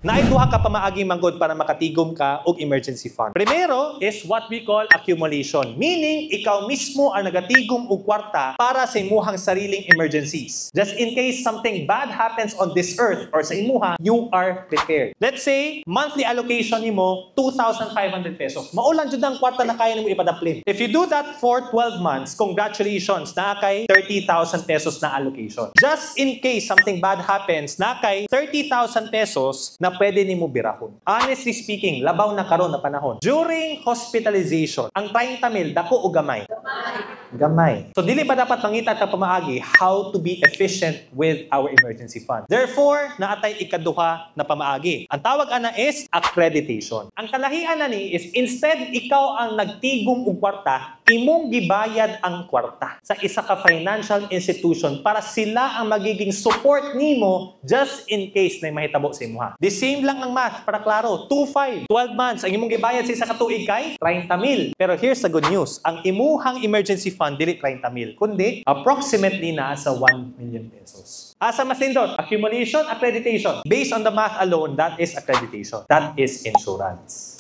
Naituha ka pa maagi manggod para makatigom ka og emergency fund. Primero is what we call accumulation. Meaning, ikaw mismo ang nagatigom og kwarta para sa imuhang sariling emergencies. Just in case something bad happens on this earth or sa imuha, you are prepared. Let's say, monthly allocation nimo 2,500 pesos. Maulan jud ang kwarta na kaya nimo ipadaplin. If you do that for 12 months, congratulations, na kay 30,000 pesos na allocation. Just in case something bad happens, na kay 30,000 pesos na pwede nimo birahon. Honestly speaking, labaw na karon na panahon. During hospitalization, ang 30,000 dako o gamay? Gamay. So dili ba dapat mangita ka pamaagi how to be efficient with our emergency fund? Therefore, naatay ikaduha na pamaagi. Ang tawag ana is accreditation. Ang kalahian na ni is instead ikaw ang nagtigom og kwarta, imong gibayad ang kwarta sa isa ka financial institution para sila ang magiging support nimo just in case na mahitabo sa imuha. The same lang ang math para klaro. 2,500, 12 months ang imong gibayad sa isa ka tuig kay 30,000. Pero here's the good news. Ang imuhang emergency fund dili 30,000 kundi approximately na sa 1 million pesos. Asa mas nindot? Accumulation, accreditation. Based on the math alone, that is accreditation. That is insurance.